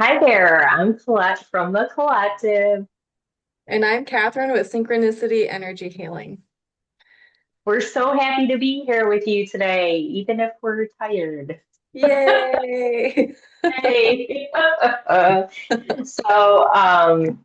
Hi there, I'm Colette from the Collective. And I'm Catherine with Synchronicity Energy Healing. We're so happy to be here with you today, even if we're tired. Yay! Hey. So,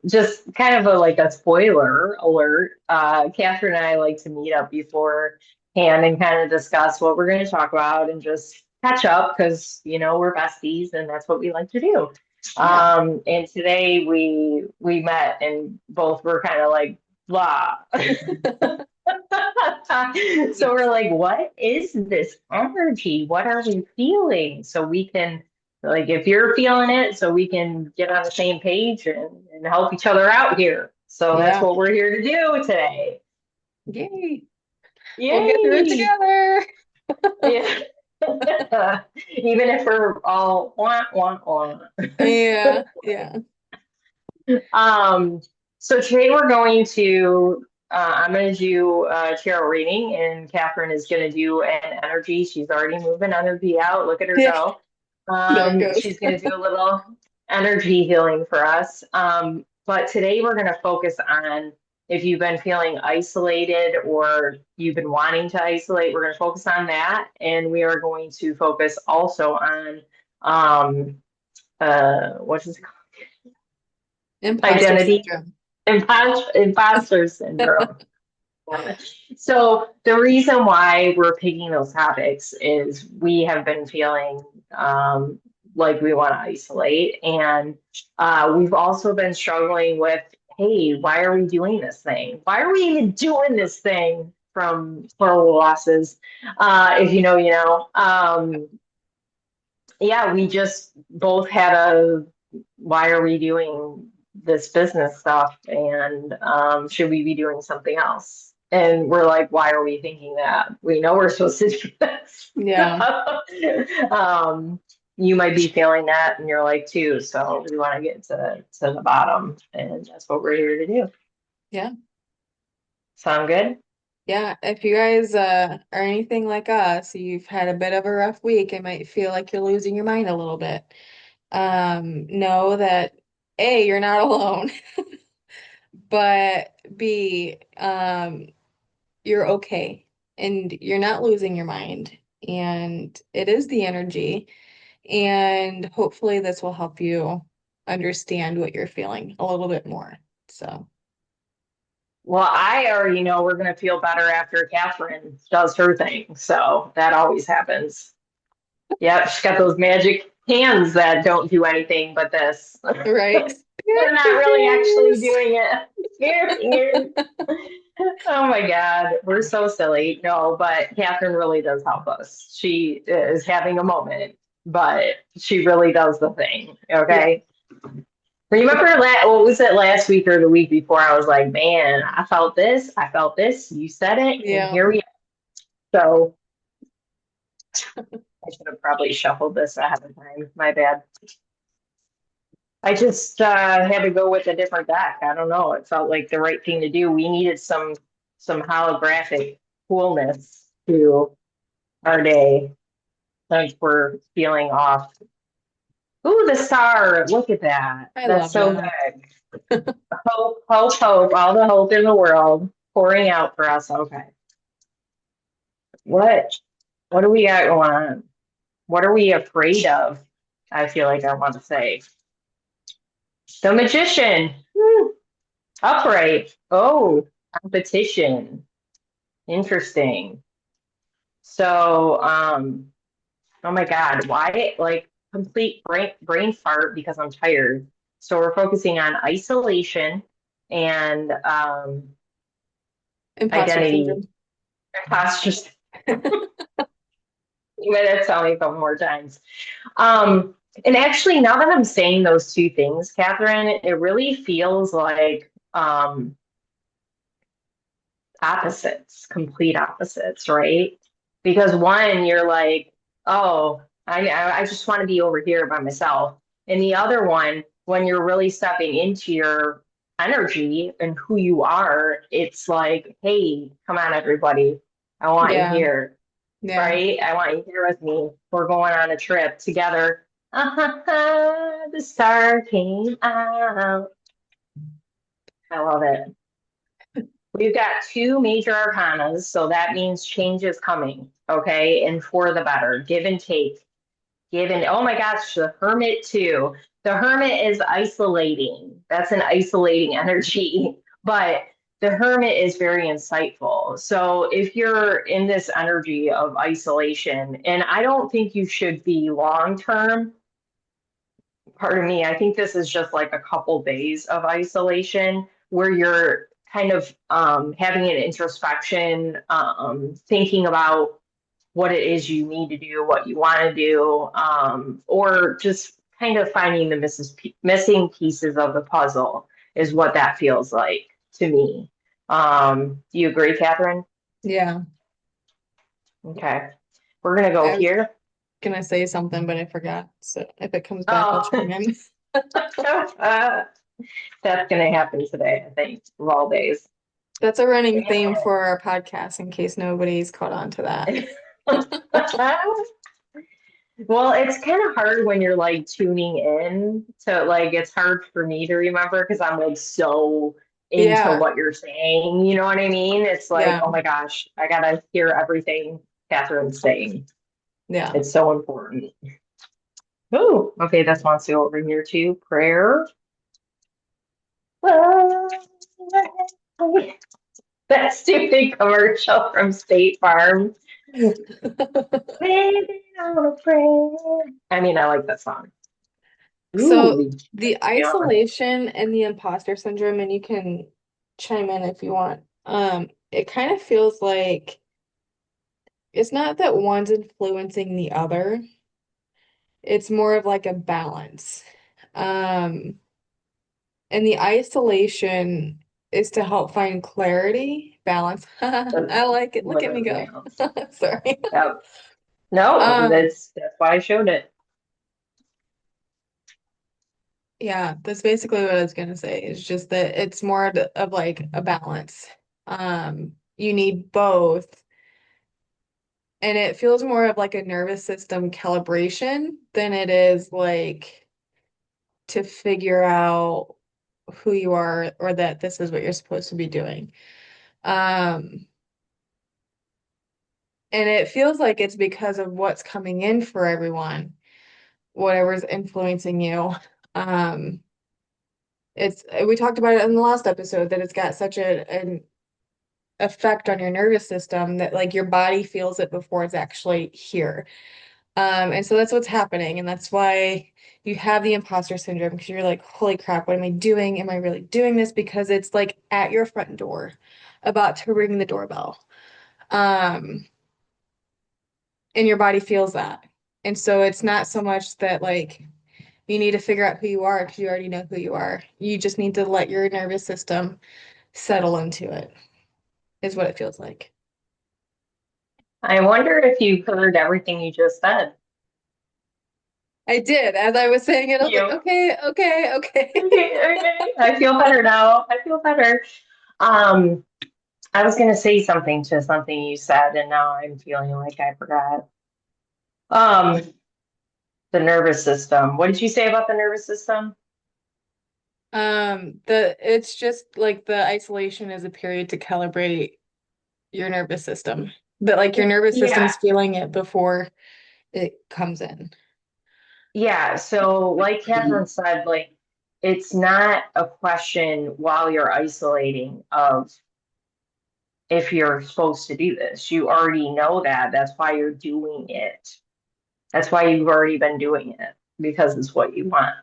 just kind of like a spoiler alert. Catherine and I like to meet up beforehand and kind of discuss what we're going to talk about and just catch up because we're besties and that's what we like to do. Yeah. And today we met and both were kind of like blah. So we're like, what is this energy? What are we feeling? So we can, like, if you're feeling it, so we can get on the same page and help each other out here. So that's Yeah. what we're here to do today. Yay. We'll get through it Yay! together. Yeah. Even if we're all wah. Yeah. Yeah. Um, so today we're going to, I'm going to do a tarot reading, and Catherine is going to do an energy. She's already moving energy out. Look at her Yeah. go. There it goes. She's going to do a little energy healing for us. But today we're going to focus on if you've been feeling isolated or you've been wanting to isolate, we're going to focus on that. And we are going to focus also on, what is it called? Imposter Identity syndrome. imposter syndrome. So the reason why we're picking those topics is we have been feeling like we want to isolate, and we've also been struggling with, hey, why are we doing this thing? Why are we even doing this thing? From total losses, if you know, you know. Yeah, we just both had a why are we doing this business stuff and should we be doing something else? And we're like, why are we thinking that? We know we're supposed to do this. Yeah. um, you might be feeling that and you're like too. So we want to get to the bottom and that's what we're here to do. Yeah. Sound good? Yeah. If you guys are anything like us, you've had a bit of a rough week, it might feel like you're losing your mind a little bit. Know that A, you're not alone, but B, you're okay and you're not losing your mind. And it is the energy. And hopefully, this will help you understand what you're feeling a little bit more. So, Well, I already know we're going to feel better after Catherine does her thing. So that always happens. Yep, she's got those magic hands that don't do anything but this. right? They're Spirit not really actually fingers. doing it. Here, here. Oh my God, we're so silly. No, but Catherine really does help us. She is having a moment, but she really does the thing. Yeah. Okay. Remember what was it last week or the week before? I was like, man, I felt this. I felt this. You said it, and Yeah. here we are. So I should have probably shuffled this ahead of time. My bad. I just had to go with a different deck. I don't know. It felt like the right thing to do. We needed some holographic coolness to our day since we're feeling off. Ooh, the star. Look at that. I That's love so that. good. Hope, hope, hope. All the hope in the world pouring out for us. Okay. What what do we got going on? What are we afraid of? I feel like I want to say. The magician. Woo. Upright. Oh, competition. Interesting. So, oh my God, why like complete brain fart because I'm tired. So we're focusing on isolation and Imposter identity. syndrome. Imposter. You gotta tell me a couple more times. Um, and actually, now that I'm saying those two things, Catherine, it really feels like opposites, complete opposites, right? Because one, you're like, oh, I just want to be over here by myself. And the other one, when you're really stepping into your energy and who you are, it's like, hey, come on, everybody. I want you Yeah. here, Yeah. right? I want you here with me. We're going on a trip together. The star came out. I love it. We've got two major arcanas, so that means change is coming, okay? And for the better, give and take. Give and oh my gosh, the Hermit too. The Hermit is isolating. That's an isolating energy, but the Hermit is very insightful. So if you're in this energy of isolation, and I don't think you should be long term, pardon me, I think this is just like a couple days of isolation where you're kind of having an introspection, thinking about what it is you need to do, what you want to do, or just kind of finding the missing pieces of the puzzle is what that feels like to me. Do you agree, Catherine? Yeah, Okay, we're gonna go I was here. gonna say something, but I forgot. So if it comes back, I'll Oh, chime in. that's gonna happen today, I think, of all days. That's a running theme for our podcast, in case nobody's caught on to that. Well, it's kind of hard when you're like tuning in to like it's hard for me to remember because I'm like so into Yeah, what you're saying. You know what I mean? It's like, yeah, oh my gosh, I gotta hear everything Catherine's saying. yeah. It's so important. Oh, okay, that's wants to go over here too. Prayer. That stupid commercial from State Farm. Living on a prayer. I mean, I like that song. So Ooh, the yeah. isolation and the imposter syndrome, and you can chime in if you want. It kind of feels like it's not that one's influencing the other. It's more of like a balance. Um, and the isolation is to help find clarity, balance. I like it. Look at me Living go. balance. Sorry. Yep. No, Um, that's why I showed it. yeah, that's basically what I was gonna say. It's just that it's more of like a balance. You need both, and it feels more of like a nervous system calibration than it is like to figure out who you are or that this is what you're supposed to be doing. Um, and it feels like it's because of what's coming in for everyone, whatever's influencing you. Um, it's we talked about it in the last episode that it's got such an effect on your nervous system that like your body feels it before it's actually here. And so that's what's happening, and that's why you have the imposter syndrome because you're like, holy crap, what am I doing? Am I really doing this? Because it's like at your front door, about to ring the doorbell. Um, and your body feels that. And so it's not so much that like you need to figure out who you are because you already know who you are. You just need to let your nervous system settle into it, is what it feels like. I wonder if you heard everything you just said. I did. As I was saying it, I was like, You okay, okay, okay. okay, okay. I feel better now. I feel better. Um, I was gonna say something to something you said, and now I'm feeling like I forgot. Um, the nervous system. What did you say about the nervous system? The it's just like the isolation is a period to calibrate your nervous system. But like your nervous Yeah, system's feeling it before it comes in. yeah. So, like Catherine said, like it's not a question while you're isolating of if you're supposed to do this. You already know that. That's why you're doing it. That's why you've already been doing it because it's what you want.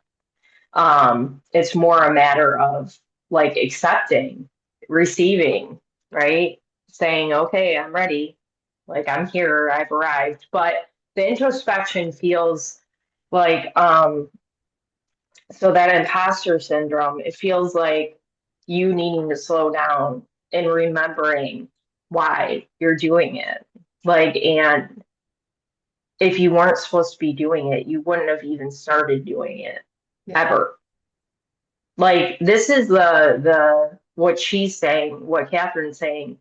It's more a matter of like accepting, receiving, right? Saying, okay, I'm ready. Like I'm here, I've arrived. But the introspection feels like so that imposter syndrome, it feels like you needing to slow down and remembering why you're doing it. Like, and if you weren't supposed to be doing it, you wouldn't have even started doing it Yeah. ever. Like, this is the what she's saying, what Catherine's saying.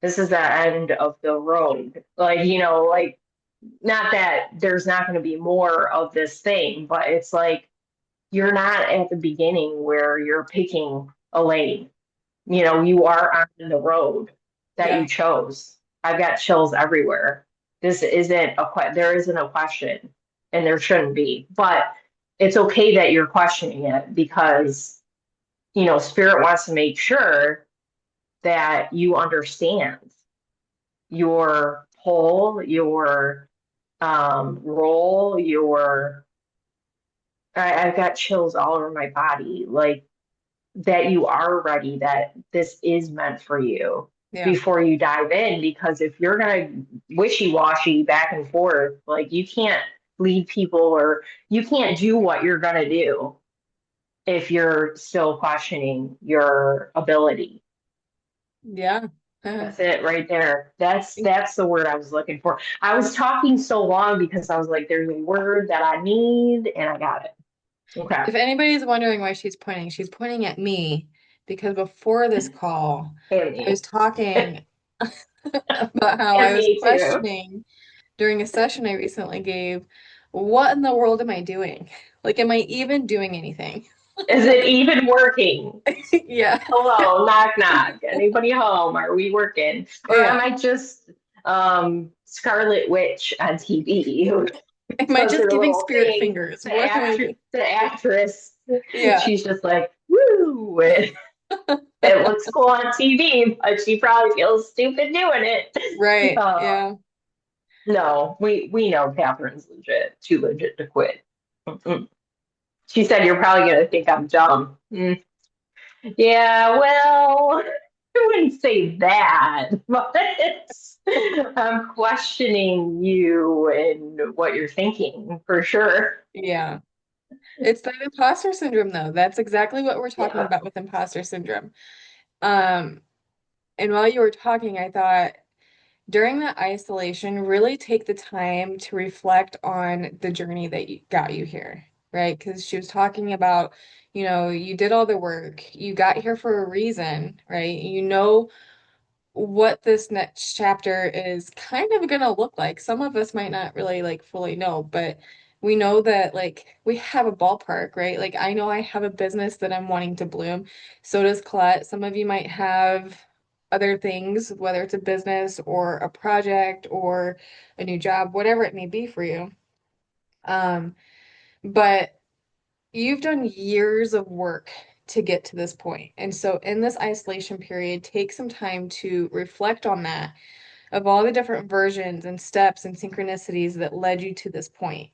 This is the end of the road. Like, you know, like not that there's not going to be more of this thing, but it's like you're not at the beginning where you're picking a lane. You know, you are on the road that you Yeah. chose. I've got chills everywhere. This isn't there isn't a question, and there shouldn't be. But it's okay that you're questioning it because, Spirit wants to make sure that you understand your pull, your role, I've got chills all over my body, like that you are ready, that this is meant for you Yeah. before you dive in. Because if you're gonna wishy-washy back and forth, like you can't lead people or you can't do what you're gonna do if you're still questioning your ability. Yeah. Uh, That's it right there. That's the word I was looking for. I was talking so long because I was like, there's a word that I need, and I got it. Okay. if anybody's wondering why she's pointing at me because before this call, And I was me. talking about how And I was me too. questioning during a session I recently gave, what in the world am I doing? Like, am I even doing anything? Is it even working? Yeah. Hello, knock knock. Anybody home? Are we working? Or am Yeah. I just Scarlet Witch on TV who Am I does just her giving little spirit thing? fingers? The What am I actress, doing? the actress, Yeah. she's just like, woo! It looks cool on TV, but she probably feels stupid doing it. Right. Uh, Yeah. no, we know Catherine's legit, too legit to quit. Mm-mm. She said, "You're probably gonna think I'm dumb." Yeah, well, I wouldn't say that, but I'm questioning you and what you're thinking for sure. Yeah. It's that imposter syndrome, though. That's exactly what we're talking Yeah, about with imposter syndrome. Um, and while you were talking, I thought during that isolation, really take the time to reflect on the journey that got you here, right? Because she was talking about, you did all the work, you got here for a reason, right? You know what this next chapter is kind of going to look like. Some of us might not really like fully know, but we know that like we have a ballpark, right? Like I know I have a business that I'm wanting to bloom. So does Colette. Some of you might have other things, whether it's a business or a project or a new job, whatever it may be for you. Um, but you've done years of work to get to this point. And so in this isolation period, take some time to reflect on that of all the different versions and steps and synchronicities that led you to this point.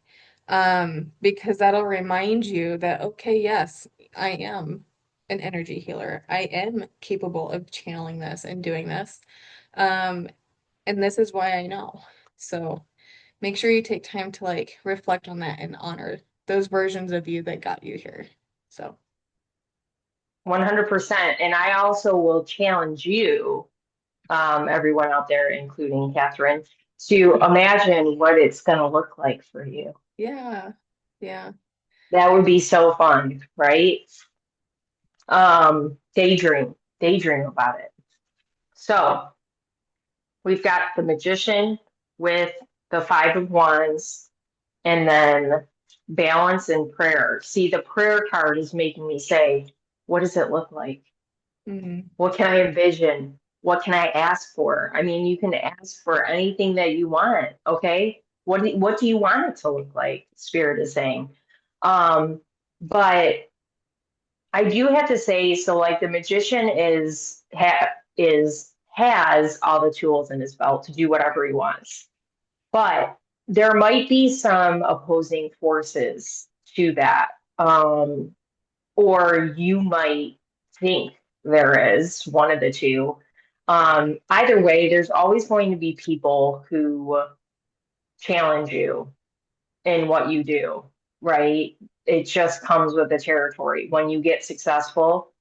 Because that'll remind you that, okay, yes, I am an energy healer. I am capable of channeling this and doing this. Um, and this is why I know. So make sure you take time to like reflect on that and honor those versions of you that got you here. So, 100%. And I also will challenge you, everyone out there, including Catherine, to imagine what it's going to look like for you. yeah, yeah. That would be so fun, right? Daydream about it. So we've got the magician with the five of wands and then balance and prayer. See, the prayer card is making me say, what does it look like? Hmm. What can I envision? What can I ask for? I mean, you can ask for anything that you want, okay? What do you want it to look like? Spirit is saying. But I do have to say, so like the magician is has all the tools in his belt to do whatever he wants. But there might be some opposing forces to that. Or you might think there is one of the two. Either way, there's always going to be people who challenge you in what you do, right? It just comes with the territory. When you get successful,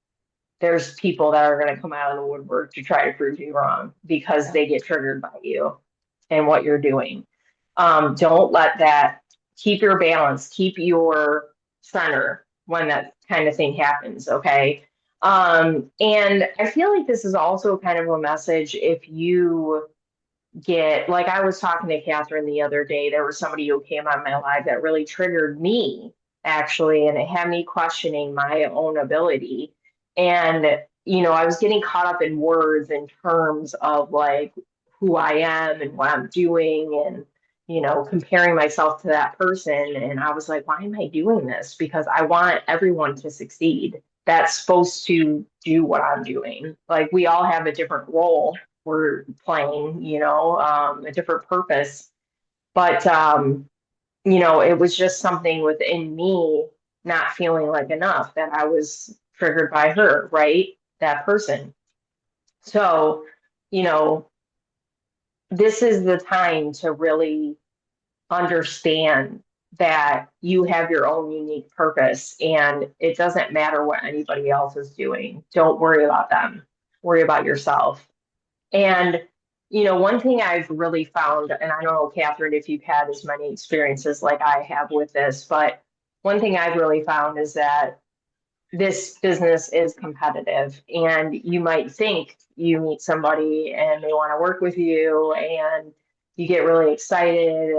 there's people that are going to come out of the woodwork to try to prove you wrong because Yeah. they get triggered by you and what you're doing. Don't let that, keep your balance, keep your center when that kind of thing happens, okay? And I feel like this is also kind of a message if you get, like I was talking to Catherine the other day, there was somebody who came on my live that really triggered me actually, and it had me questioning my own ability. And, I was getting caught up in words and terms of like who I am and what I'm doing and, comparing myself to that person. And I was like, why am I doing this? Because I want everyone to succeed. That's supposed to do what I'm doing. Like we all have a different role we're playing, a different purpose. But, it was just something within me not feeling like enough that I was triggered by her, right? That person. So, you know, this is the time to really understand that you have your own unique purpose and it doesn't matter what anybody else is doing. Don't worry about them. Worry about yourself. And, one thing I've really found, and I don't know, Catherine, if you've had as many experiences like I have with this, but one thing I've really found is that this business is competitive. And you might think you meet somebody and they want to work with you and you get really excited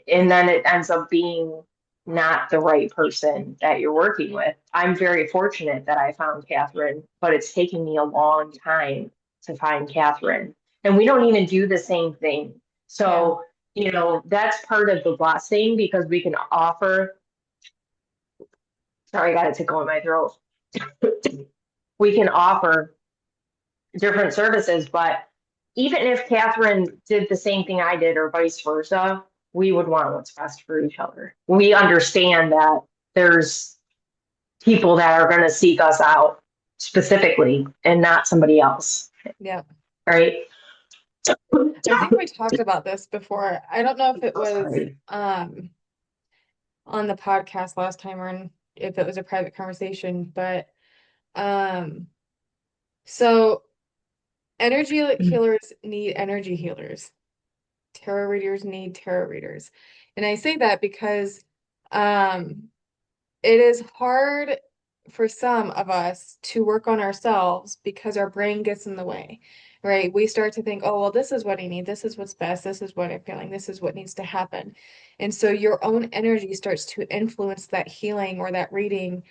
and then it ends up being not the right person that you're working with. I'm very fortunate that I found Catherine, but it's taken me a long time to find Catherine. And we don't even do the same thing. Yeah. So, that's part of the blessing because we can offer, sorry, I got a tickle in my throat. We can offer different services, but even if Catherine did the same thing I did or vice versa, we would want what's best for each other. We understand that there's people that are going to seek us out specifically and not somebody else, Yeah. right? I think we talked about this before. I don't know if it was Sorry. on the podcast last time or if it was a private conversation, but um so energy healers need energy healers. Tarot readers need tarot readers. And I say that because um it is hard for some of us to work on ourselves because our brain gets in the way, right? We start to think, oh, well, this is what I need. This is what's best. This is what I'm feeling. This is what needs to happen. And so your own energy starts to influence that healing or that reading.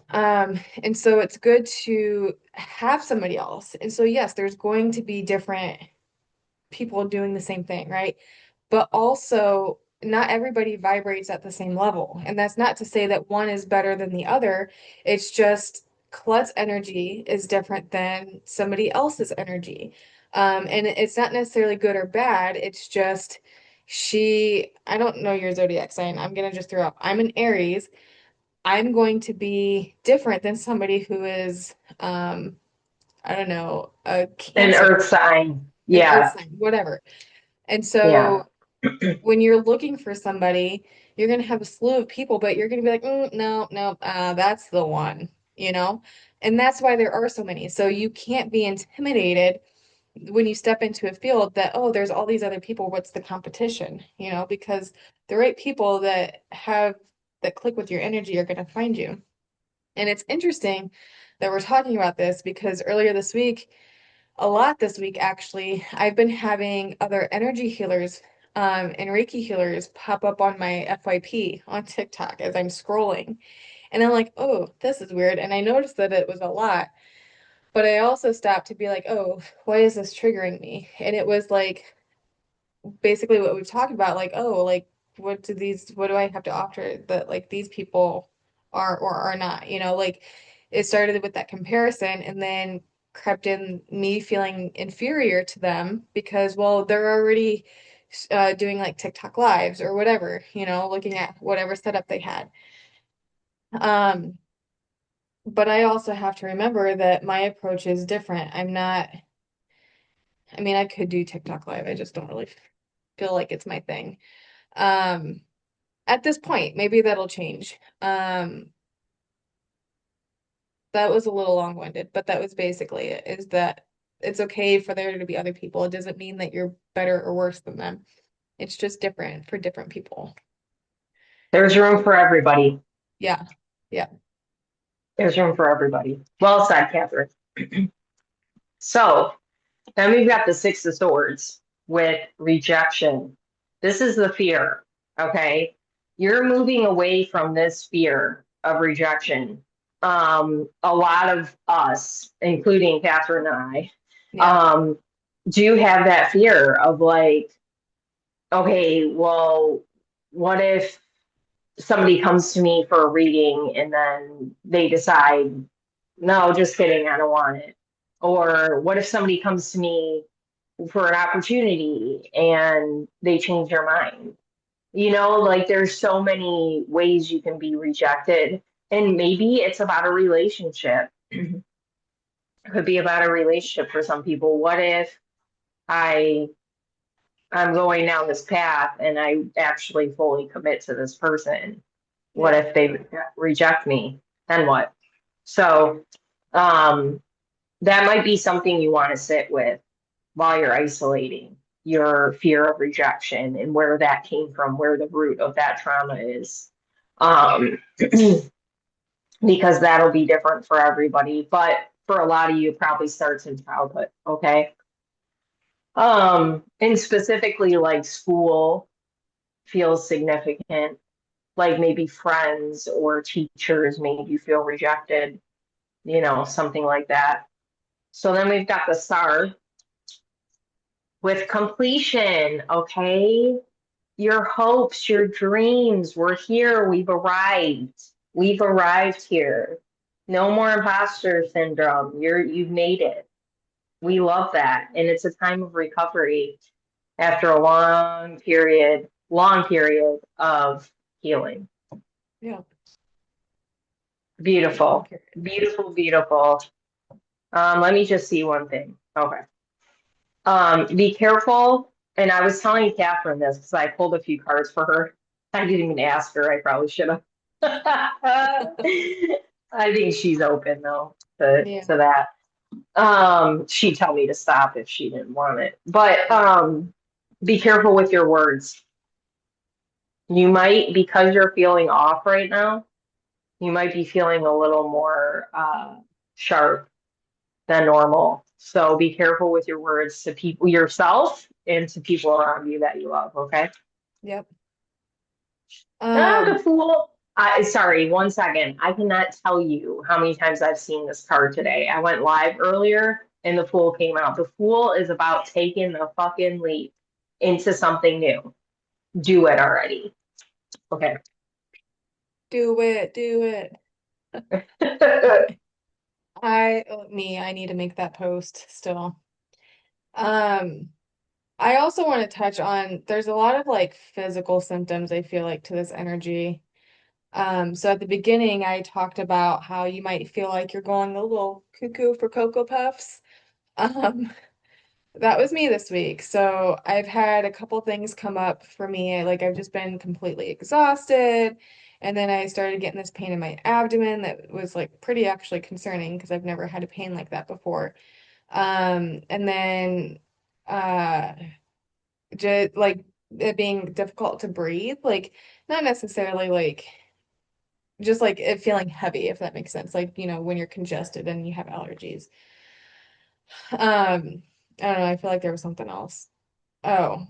And so it's good to have somebody else. And so, yes, there's going to be different people doing the same thing, right? But also, not everybody vibrates at the same level. And that's not to say that one is better than the other. It's just Colette's energy is different than somebody else's energy. And it's not necessarily good or bad. It's just I don't know your zodiac sign. I'm going to just throw up. I'm an Aries. I'm going to be different than somebody who is, I don't know, a An Cancer, earth sign. an earth Yeah. sign, whatever. And Yeah. so when you're looking for somebody, you're going to have a slew of people, but you're going to be like, no, no, that's the one, you know? And that's why there are so many. So you can't be intimidated when you step into a field that, oh, there's all these other people. What's the competition? Because the right people that click with your energy are going to find you. And it's interesting that we're talking about this because earlier this week, a lot this week actually, I've been having other energy healers and Reiki healers pop up on my FYP on TikTok as I'm scrolling. And I'm like, oh, this is weird. And I noticed that it was a lot, but I also stopped to be like, oh, why is this triggering me? And it was like basically what we've talked about, like, oh, like what do I have to offer that like these people are or are not, like it started with that comparison and then crept in me feeling inferior to them because, well, they're already doing like TikTok lives or whatever, looking at whatever setup they had. Um, but I also have to remember that my approach is different. I mean, I could do TikTok live. I just don't really feel like it's my thing. Um, at this point, maybe that'll change. That was a little long-winded, but that was basically it, is that it's okay for there to be other people. It doesn't mean that you're better or worse than them. It's just different for different people. There's room for everybody. Yeah. Yeah. There's room for everybody. Well said, Catherine. So then we've got the Six of Swords. with rejection. This is the fear, okay? You're moving away from this fear of rejection. A lot of us, including Catherine and I, Yep. um, do have that fear of like, okay, well, what if somebody comes to me for a reading and then they decide, no, just kidding, I don't want it? Or what if somebody comes to me for an opportunity and they change their mind? You know, like there's so many ways you can be rejected. And maybe it's about a relationship. It could be about a relationship for some people. What if I I'm going down this path and I actually fully commit to this person? What Yeah. if they reject me? Then what? So, um, that might be something you want to sit with while you're isolating your fear of rejection and where that came from, where the root of that trauma is. Um, because that'll be different for everybody. But for a lot of you, it probably starts in childhood. Okay. And specifically like school feels significant, like maybe friends or teachers made you feel rejected, something like that. So then we've got the star with completion, okay? Your hopes, your dreams, we're here, we've arrived. We've arrived here. No more imposter syndrome. You've made it. We love that. And it's a time of recovery after a long period of healing. Yeah. Long Beautiful. period. Beautiful, beautiful. Let me just see one thing. Okay. Be careful. And I was telling Catherine this because I pulled a few cards for her. I didn't even ask her. I probably should have. I think she's open though Yeah. to that. She'd tell me to stop if she didn't want it. But be careful with your words. You might, because you're feeling off right now, you might be feeling a little more sharp than normal. So be careful with your words to people, yourself, and to people around you that you love. Okay. Yep. Ah, the Um, fool. Sorry, 1 second. I cannot tell you how many times I've seen this card today. I went live earlier and the fool came out. The fool is about taking the fucking leap into something new. Do it already. Okay. do it, do it. I need to make that post still. Um, I also want to touch on there's a lot of like physical symptoms I feel like to this energy. So at the beginning I talked about how you might feel like you're going a little cuckoo for Cocoa Puffs. Um, that was me this week. So I've had a couple things come up for me. Like I've just been completely exhausted. And then I started getting this pain in my abdomen that was like pretty actually concerning because I've never had a pain like that before. And then uh just like it being difficult to breathe, like not necessarily like just like it feeling heavy, if that makes sense. Like, when you're congested and you have allergies. I don't know, I feel like there was something else. Oh,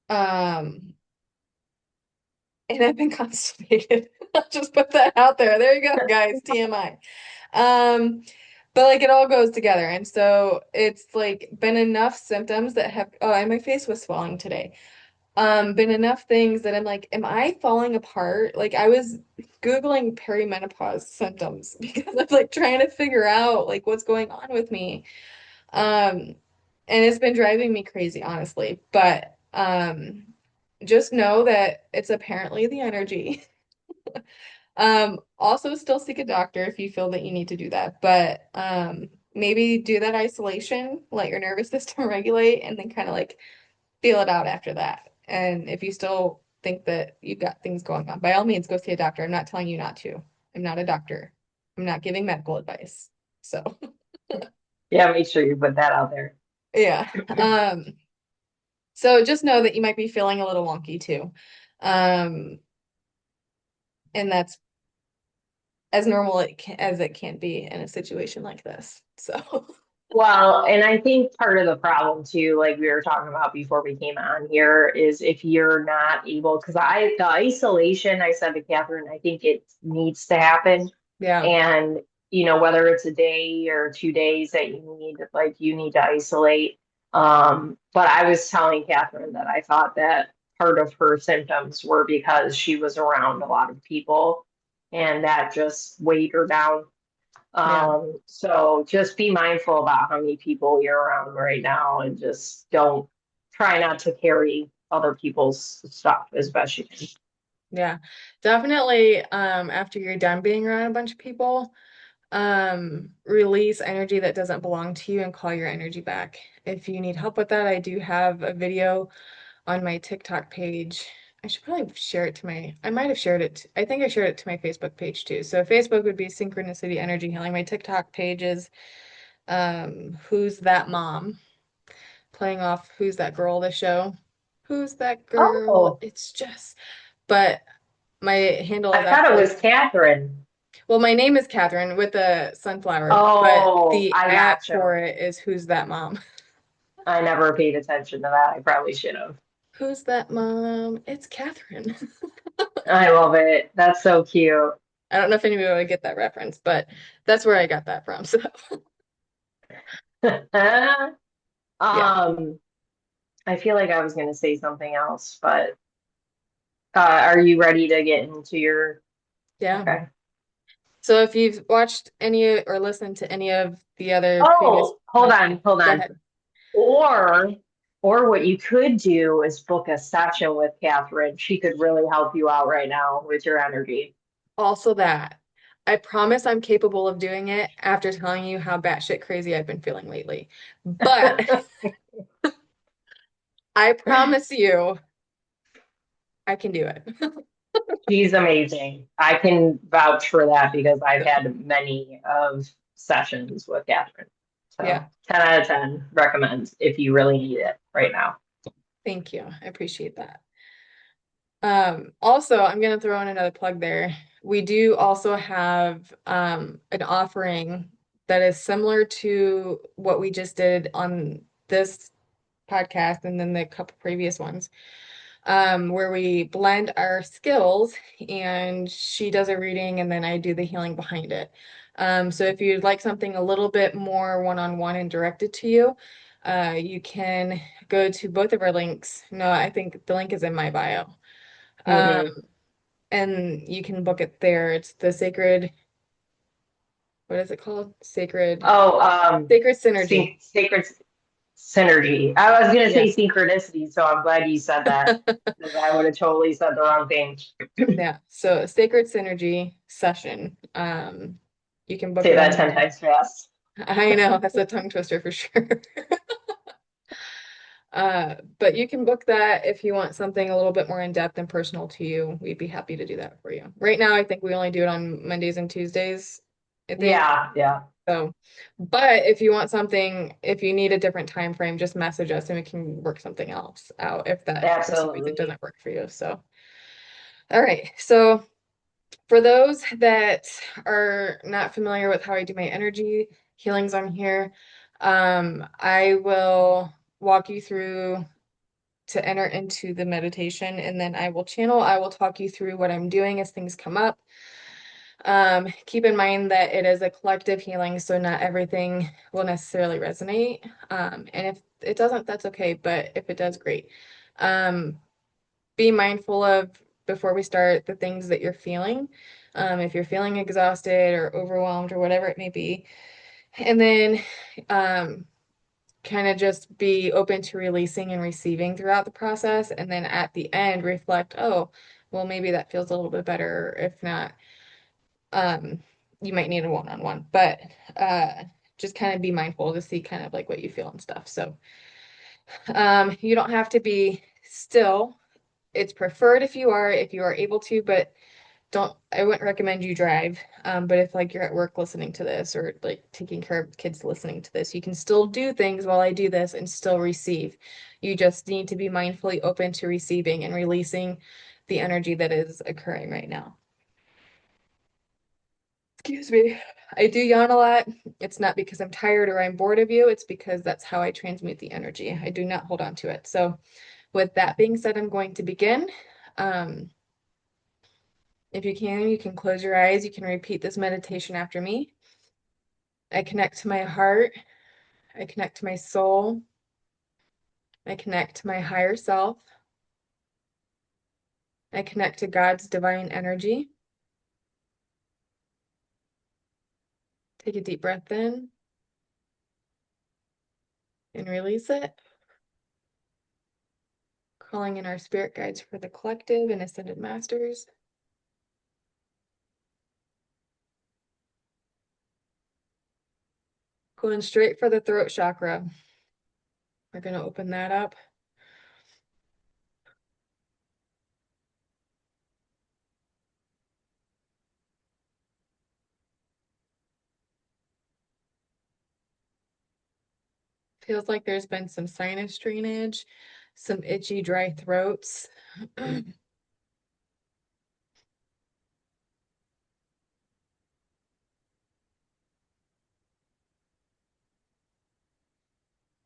um, and I've been constipated. I'll just put that out there. There you go, guys. TMI. But like it all goes together. And so it's like been enough symptoms that have, oh, and my face was swelling today. Been enough things that I'm like, am I falling apart? Like I was Googling perimenopause symptoms because I'm like trying to figure out like what's going on with me. Um, and it's been driving me crazy, honestly. But just know that it's apparently the energy. Also still seek a doctor if you feel that you need to do that. But maybe do that isolation, let your nervous system regulate, and then kind of like feel it out after that. And if you still think that you've got things going on, by all means, go see a doctor. I'm not telling you not to. I'm not a doctor. I'm not giving medical advice. So, Yeah, make sure you put that out there. yeah. So just know that you might be feeling a little wonky too. Um, and that's as normal as it can be in a situation like this. So, Well, and I think part of the problem too, like we were talking about before we came on here, is if you're not able, because the isolation, I said to Catherine, I think it needs to happen. Yeah, And, whether it's a day or 2 days that you need to isolate. But I was telling Catherine that I thought that part of her symptoms were because she was around a lot of people and that just weighed her down. yeah, So just be mindful about how many people you're around right now and just don't try not to carry other people's stuff as best you can. yeah. Definitely, after you're done being around a bunch of people, release energy that doesn't belong to you and call your energy back. If you need help with that, I do have a video on my TikTok page. I should probably share it to I might have shared it. I think I shared it to my Facebook page too. So Facebook would be Synchronicity Energy Healing. My TikTok page is Who's That Mom? Playing off Who's That Girl, the show. Who's that girl? Oh, It's just, but my handle is I thought it actually, was Catherine. well, my name is Catherine with a sunflower, but Oh, the I at gotcha. for it is Who's That Mom? I never paid attention to that. I probably should have. Who's that mom? It's Catherine. I love it. That's so cute. I don't know if anybody would get that reference, but that's where I got that from. So yeah, Um, I feel like I was going to say something else, but are you ready to get into your? yeah. Okay. So if you've watched any or listened to any of the other previous Oh, hold podcasts, on, hold go on. ahead. Or or what you could do is book a session with Catherine. She could really help you out right now with your energy. Also that. I promise I'm capable of doing it after telling you how batshit crazy I've been feeling lately. But I promise you I can do it. She's amazing. I can vouch for that because I've So, had many of sessions with Catherine. So yeah, 10 out of 10 recommend if you really need it right now. thank you. I appreciate that. Also, I'm gonna throw in another plug there. We do also have an offering that is similar to what we just did on this podcast and then the couple previous ones, where we blend our skills and she does a reading and then I do the healing behind it. So if you'd like something a little bit more one-on-one and directed to you, you can go to both of our links. No, I think the link is in my bio. Um, Hmm. and you can book it there. It's the sacred, what is it called? Oh, Sacred Synergy. sacred synergy. I was gonna Yeah. say synchronicity, so I'm glad you said that because I would have totally said the wrong thing. Yeah. So Sacred Synergy session. You can book Say it that on 10 there. times fast. I know that's a tongue twister for sure. But you can book that if you want something a little bit more in depth and personal to you. We'd be happy to do that for you. Right now, I think we only do it on Mondays and Tuesdays, I think. Yeah, yeah, So, but if you want something, if you need a different time frame, just message us and we can work something else out if that for some reason absolutely. doesn't work for you. So, all right. So, for those that are not familiar with how I do my energy healings on here, I will walk you through to enter into the meditation and then I will channel. I will talk you through what I'm doing as things come up. Keep in mind that it is a collective healing, so not everything will necessarily resonate. And if it doesn't, that's okay, but if it does, great. Um, be mindful of before we start the things that you're feeling. If you're feeling exhausted or overwhelmed or whatever it may be. And then um, kind of just be open to releasing and receiving throughout the process. And then at the end, reflect, oh, well, maybe that feels a little bit better. If not, um, you might need a one-on-one, but uh, just kind of be mindful to see kind of like what you feel and stuff. So you don't have to be still. It's preferred if you are able to, but I wouldn't recommend you drive. But if like you're at work listening to this or like taking care of kids listening to this, you can still do things while I do this and still receive. You just need to be mindfully open to receiving and releasing the energy that is occurring right now. Excuse me. I do yawn a lot. It's not because I'm tired or I'm bored of you. It's because that's how I transmute the energy. I do not hold on to it. So, with that being said, I'm going to begin. Um, if you can close your eyes. You can repeat this meditation after me. I connect to my heart. I connect to my soul. I connect to my higher self. I connect to God's divine energy. Take a deep breath in and release it. Calling in our spirit guides for the collective and ascended masters. Going straight for the throat chakra. We're going to open that up. Feels like there's been some sinus drainage, some itchy, dry throats. We're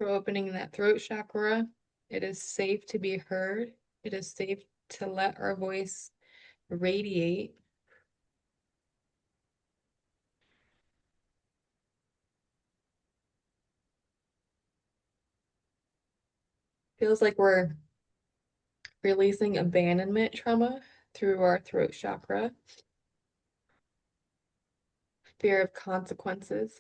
opening that throat chakra. It is safe to be heard. It is safe to let our voice radiate. Feels like we're releasing abandonment trauma through our throat chakra, fear of consequences.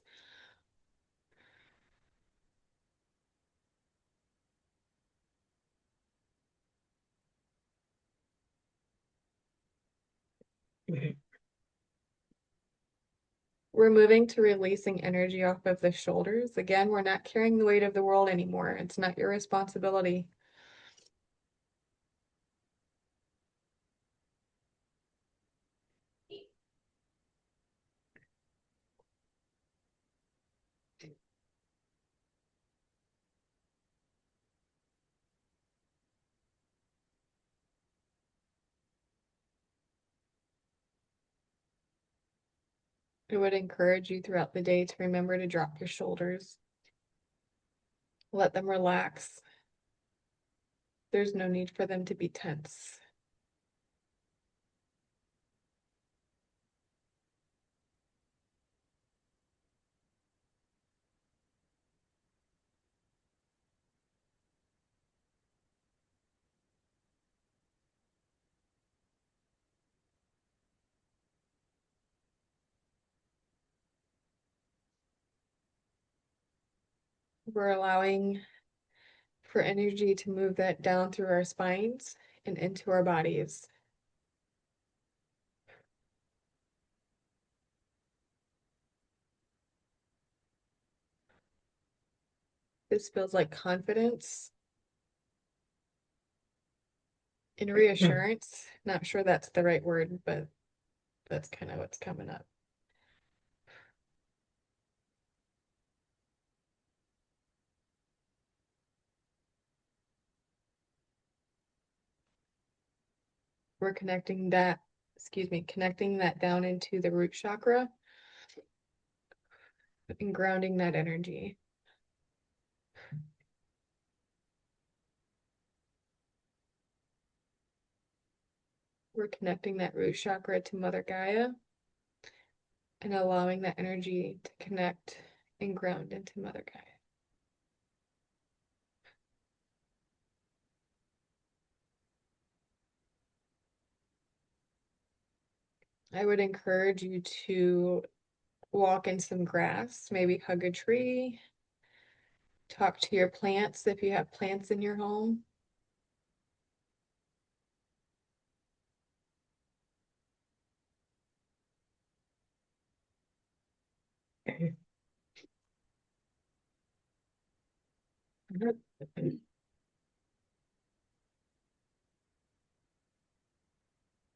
We're moving to releasing energy off of the shoulders. Again, we're not carrying the weight of the world anymore. It's not your responsibility. I would encourage you throughout the day to remember to drop your shoulders. Let them relax. There's no need for them to be tense. We're allowing for energy to move that down through our spines and into our bodies. This feels like confidence and reassurance. Not sure that's the right word, but that's kind of what's coming up. We're connecting that down into the root chakra and grounding that energy. We're connecting that root chakra to Mother Gaia and allowing that energy to connect and ground into Mother Gaia. I would encourage you to walk in some grass, maybe hug a tree, talk to your plants if you have plants in your home.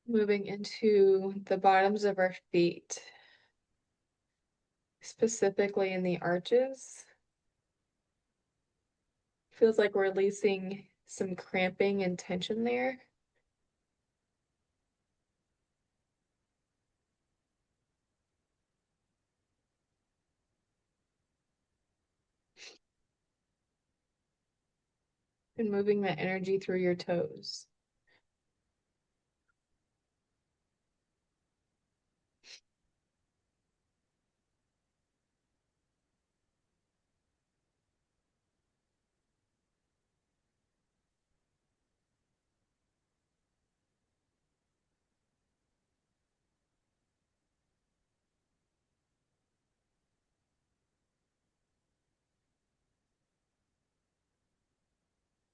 Moving into the bottoms of our feet, specifically in the arches. Feels like we're releasing some cramping and tension there. and moving that energy through your toes.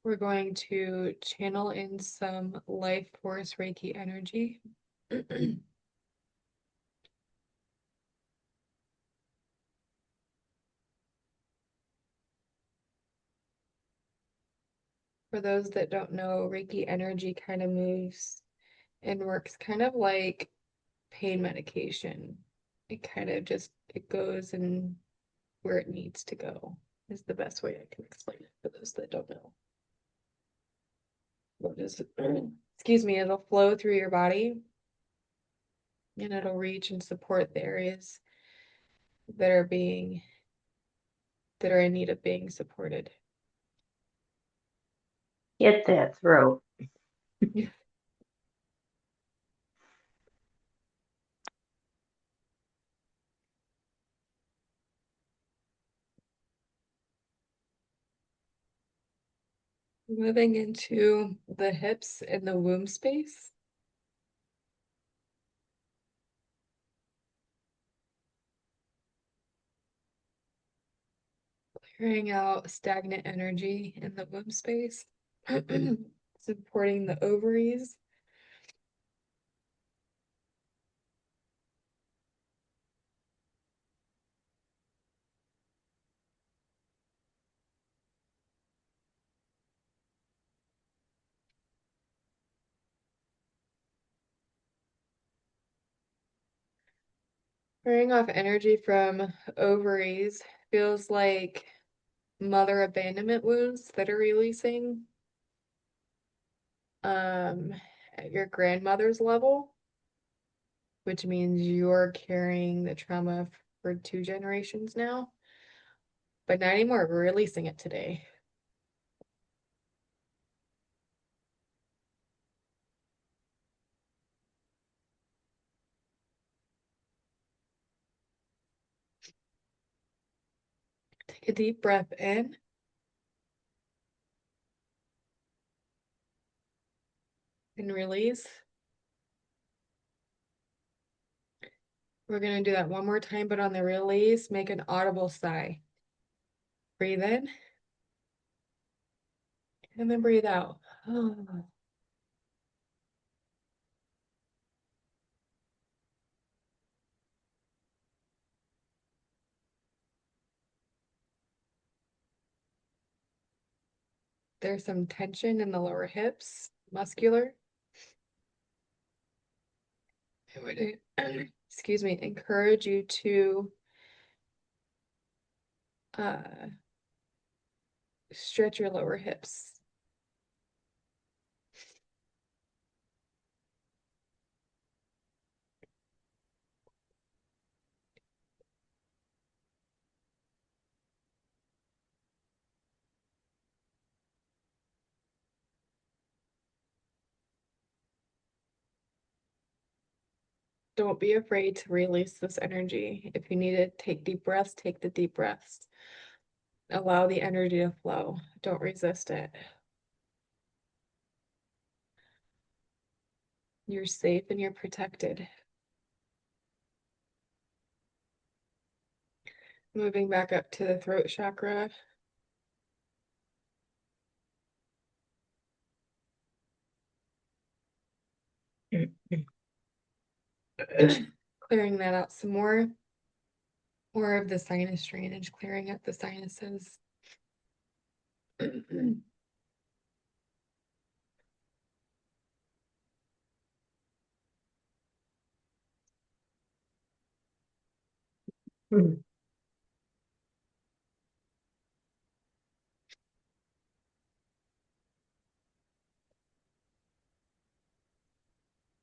We're going to channel in some life force Reiki energy. For those that don't know, Reiki energy kind of moves and works kind of like pain medication. It kind of just it goes and where it needs to go is the best way I can explain it for those that don't know. What is it? Excuse me, it'll flow through your body and it'll reach and support the areas that are being that are in need of being supported. Get that throat. Moving into the hips and the womb space. Clearing out stagnant energy in the womb space. Supporting the ovaries. Clearing off energy from ovaries feels like mother abandonment wounds that are releasing um, at your grandmother's level, which means you're carrying the trauma for 2 generations now, but not anymore. We're releasing it today. Take a deep breath in and release. We're going to do that one more time, but on the release, make an audible sigh. Breathe in and then breathe out. There's some tension in the lower hips, muscular. I would, excuse me, encourage you to uh, stretch your lower hips. Don't be afraid to release this energy. If you need to take deep breaths, take the deep breaths. Allow the energy to flow. Don't resist it. You're safe and you're protected. Moving back up to the throat chakra. Clearing that out some more. More of the sinus drainage, clearing up the sinuses.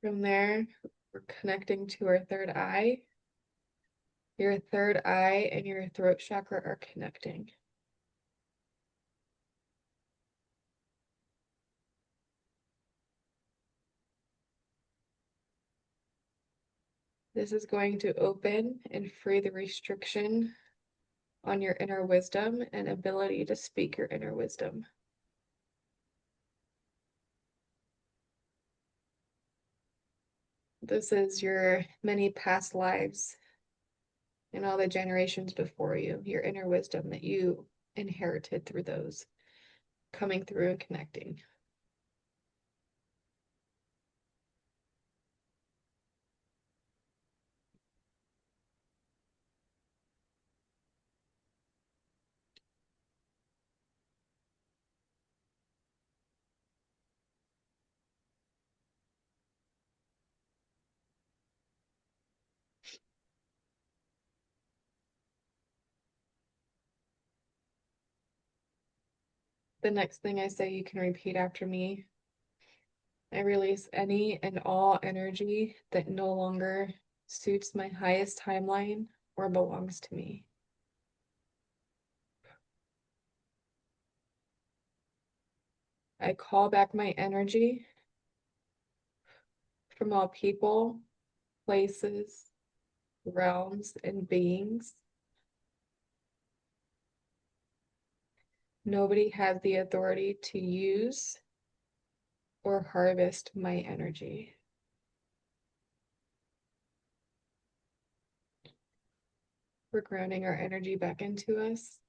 From there, we're connecting to our third eye. Your third eye and your throat chakra are connecting. This is going to open and free the restriction on your inner wisdom and ability to speak your inner wisdom. This is your many past lives and all the generations before you, your inner wisdom that you inherited through those coming through and connecting. The next thing I say, you can repeat after me. I release any and all energy that no longer suits my highest timeline or belongs to me. I call back my energy from all people, places, realms, and beings. Nobody has the authority to use or harvest my energy. We're grounding our energy back into us.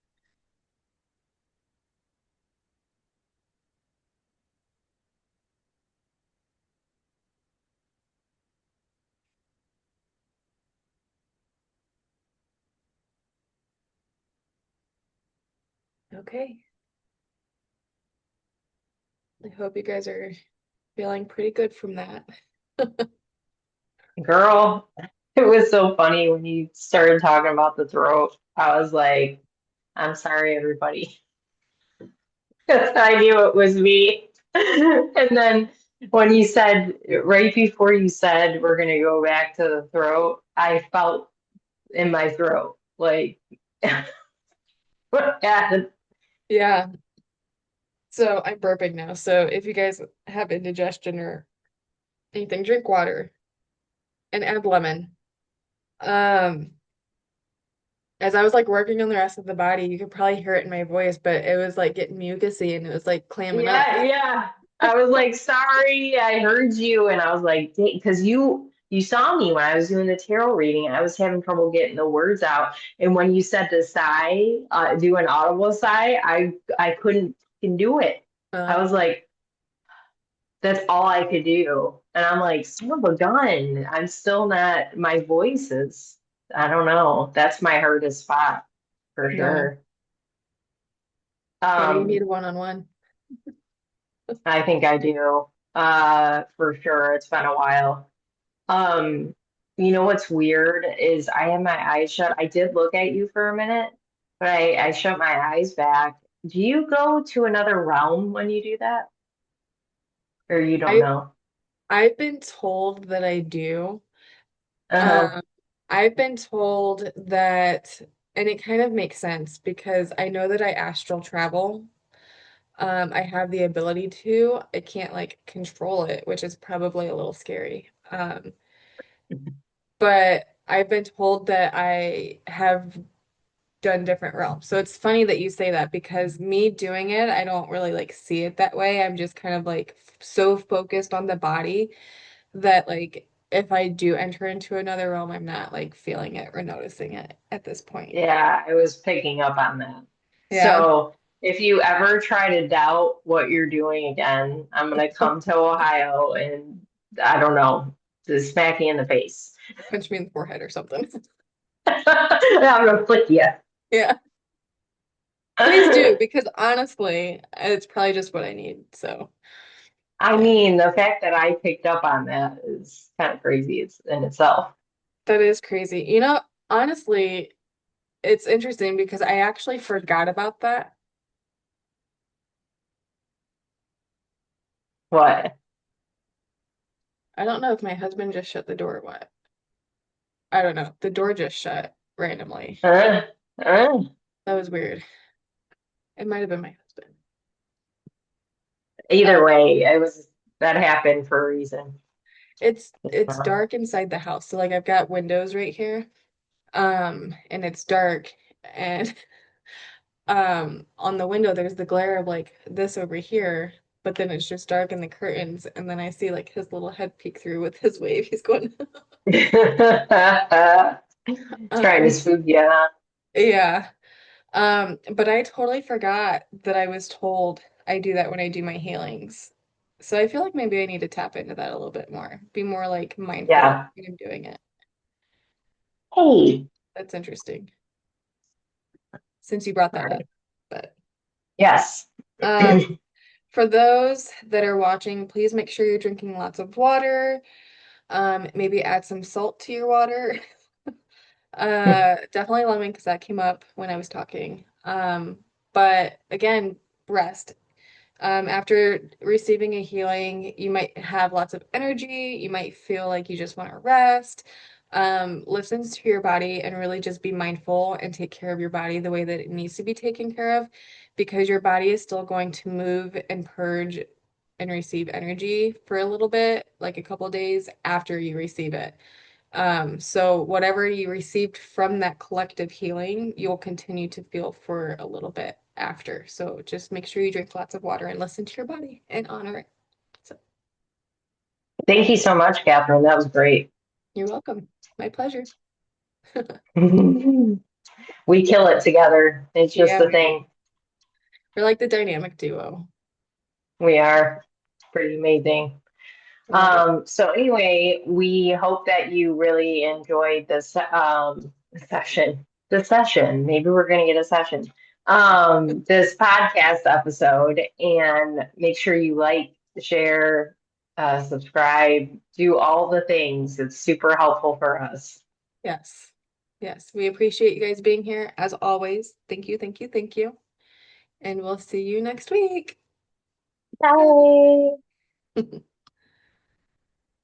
Okay. I hope you guys are feeling pretty good from that. Girl, it was so funny when you started talking about the throat. I was like, I'm sorry, everybody. 'Cause I knew it was me. And then when you said, right before you said we're gonna go back to the throat, I felt in my throat like, yeah, Yeah. So I'm burping now. So if you guys have indigestion or anything, drink water and add lemon. Um, as I was like working on the rest of the body, you could probably hear it in my voice, but it was like getting mucusy and it was like clamming up. yeah. I was like, sorry, I heard you, and I was like, because you saw me when I was doing the tarot reading. I was having trouble getting the words out, and when you said the sigh, do an audible sigh, I couldn't fucking do it. I Uh, was like, that's all I could do, and I'm like, son of a gun, I'm still not. My voice is, I don't know. That's my hardest spot for yeah. sure. Maybe you need Um. a one-on-one. I think I do. For sure. It's been a while. Um, you know what's weird is I have my eyes shut. I did look at you for a minute, but I shut my eyes back. Do you go to another realm when you do that? Or you don't I know? I've been told that I do. Uh-huh. Um, I've been told that, and it kind of makes sense because I know that I astral travel. I have the ability to. I can't like control it, which is probably a little scary. But I've been told that I have done different realms. So it's funny that you say that because me doing it, I don't really like see it that way. I'm just kind of like so focused on the body that like if I do enter into another realm, I'm not like feeling it or noticing it at this point. Yeah, I was picking up on that. Yeah. So if you ever try to doubt what you're doing again, I'm gonna come to Ohio and I don't know, just smack you in the face. Punch me in the forehead or something. I'm gonna flick you. Yeah. Please do, because honestly, it's probably just what I need. So, I yeah, mean, the fact that I picked up on that is kind of crazy in itself. that is crazy. Honestly, it's interesting because I actually forgot about that. What? I don't know if my husband just shut the door or what. I don't know. The door just shut randomly. Uh, uh. That was weird. It might have been my husband. Either Um, way, it was that happened for a reason. It's dark inside the house. So like I've got windows right here. And it's dark and on the window there's the glare of like this over here, but then it's just dark in the curtains and then I see like his little head peek through with his wave. He's going Trying to um spook you, huh? yeah. But I totally forgot that I was told I do that when I do my healings. So I feel like maybe I need to tap into that a little bit more. Be more like mindful Yeah. when I'm doing it. Hey. That's interesting since you brought All that up. right. But Yes. um for those that are watching, please make sure you're drinking lots of water. Maybe add some salt to your water. Definitely lemon because that came up when I was talking. But again, rest. After receiving a healing, you might have lots of energy. You might feel like you just want to rest. Listen to your body and really just be mindful and take care of your body the way that it needs to be taken care of because your body is still going to move and purge and receive energy for a little bit, like a couple days after you receive it. So whatever you received from that collective healing, you'll continue to feel for a little bit after. So just make sure you drink lots of water and listen to your body and honor it. So Thank you so much, Catherine. That was great. you're welcome. My pleasure. We kill it together. It's just Yeah, the we do. thing. We're like the dynamic duo. We are pretty amazing. Love it. So anyway, we hope that you really enjoyed this session. The session. Maybe we're gonna get a session. This podcast episode, and make sure you like, share, subscribe, do all the things. It's super helpful for us. Yes. Yes. We appreciate you guys being here as always. Thank you, thank you, thank you. And we'll see you next week. Bye. Bye.